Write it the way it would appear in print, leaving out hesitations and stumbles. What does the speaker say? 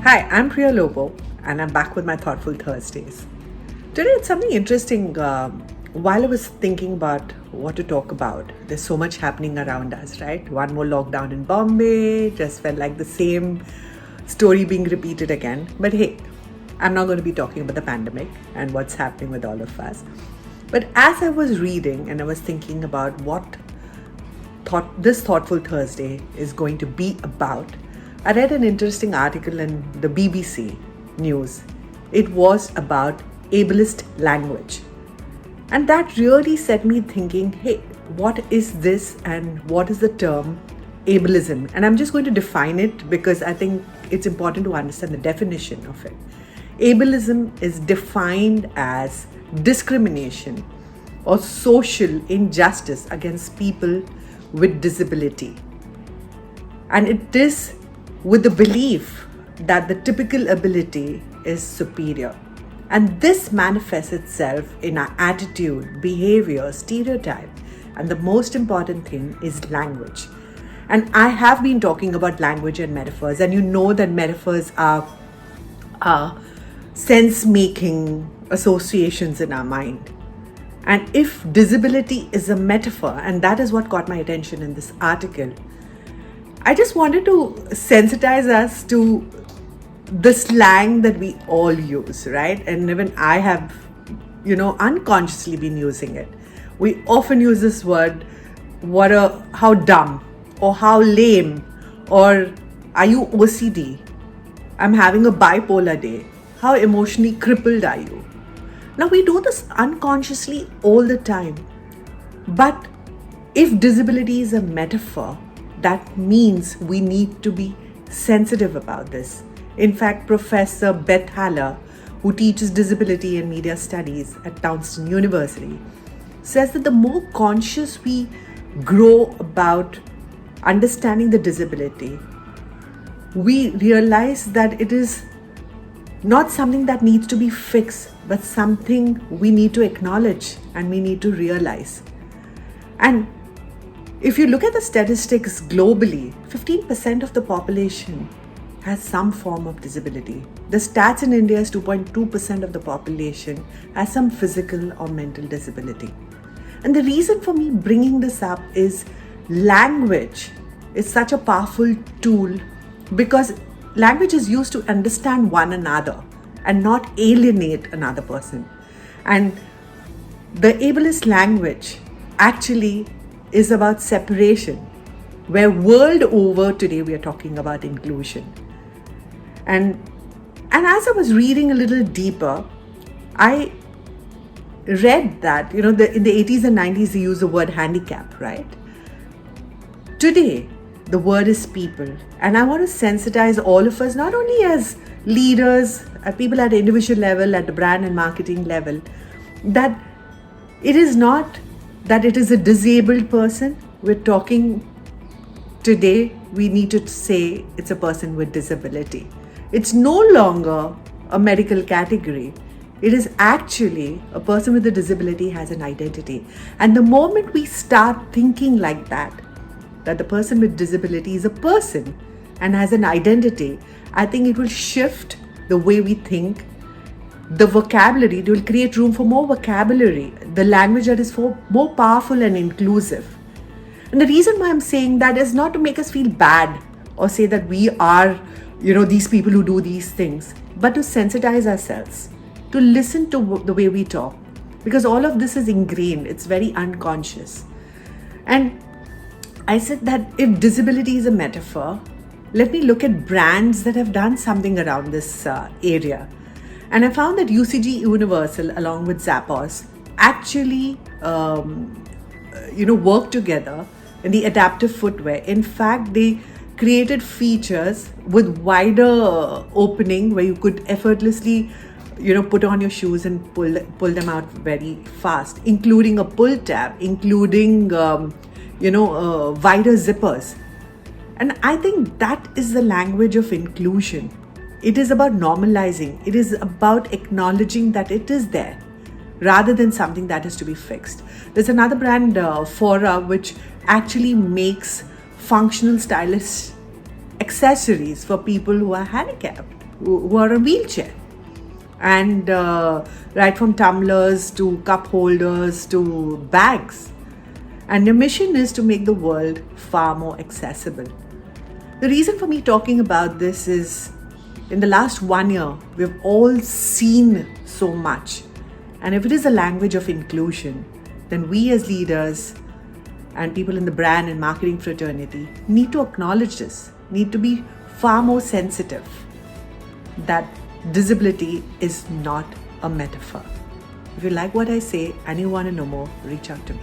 Hi, I'm Priya Lobo, and I'm back with my Thoughtful Thursdays. Today, it's something interesting. While I was thinking about what to talk about, there's so much happening around us, right? One more lockdown in Bombay, just felt like the same story being repeated again. But hey, I'm not going to be talking about the pandemic and what's happening with all of us. But as I was reading and I was thinking about what this Thoughtful Thursday is going to be about, I read an interesting article in the BBC News. It was about ableist language. And that really set me thinking, hey, what is this and what is the term ableism? And I'm just going to define it because I think it's important to understand the definition of it. Ableism is defined as discrimination or social injustice against people with disability. And it is with the belief that the typical ability is superior. And this manifests itself in our attitude, behavior, stereotype, and the most important thing is language. And I have been talking about language and metaphors, and you know that metaphors are sense-making associations in our mind. And if disability is a metaphor, and that is what caught my attention in this article, I just wanted to sensitize us to the slang that we all use, right? And even I have, unconsciously been using it. We often use this word, how dumb, or how lame, or are you OCD? I'm having a bipolar day. How emotionally crippled are you? Now we do this unconsciously all the time. But if disability is a metaphor, that means we need to be sensitive about this. In fact, Professor Beth Haller, who teaches disability and media studies at Townsend University, says that the more conscious we grow about understanding the disability, we realize that it is not something that needs to be fixed, but something we need to acknowledge and we need to realize. And if you look at the statistics globally, 15% of the population has some form of disability. The stats in India is 2.2% of the population has some physical or mental disability. And the reason for me bringing this up is language is such a powerful tool because language is used to understand one another and not alienate another person. And the ableist language actually is about separation, where world over today we are talking about inclusion. And as I was reading a little deeper, I read that, in the 80s and 90s they used the word handicap, right? Today, the word is people. And I want to sensitize all of us, not only as leaders, people at the individual level, at the brand and marketing level, that it is not that it is a disabled person. We're talking today, we need to say it's a person with disability. It's no longer a medical category. It is actually a person with a disability has an identity. And the moment we start thinking like that the person with disability is a person and has an identity, I think it will shift the way we think. The vocabulary, it will create room for more vocabulary, the language that is more powerful and inclusive. And the reason why I'm saying that is not to make us feel bad or say that we are, these people who do these things, but to sensitize ourselves, to listen to the way we talk, because all of this is ingrained, it's very unconscious. And I said that if disability is a metaphor, let me look at brands that have done something around this area. And I found that UCG Universal, along with Zappos, actually, work together in the adaptive footwear. In fact, they created features with wider opening where you could effortlessly, put on your shoes and pull them out very fast, including a pull tab, including, wider zippers. And I think that is the language of inclusion. It is about normalizing. It is about acknowledging that it is there rather than something that is to be fixed. There's another brand, Fora, which actually makes functional stylish accessories for people who are handicapped. who are in wheelchair, and right from tumblers to cup holders to bags. And your mission is to make the world far more accessible. The reason for me talking about this is in the last 1 year, we've all seen so much. And if it is a language of inclusion, then we as leaders and people in the brand and marketing fraternity need to acknowledge this, need to be far more sensitive that disability is not a metaphor. If you like what I say and you want to know more, reach out to me.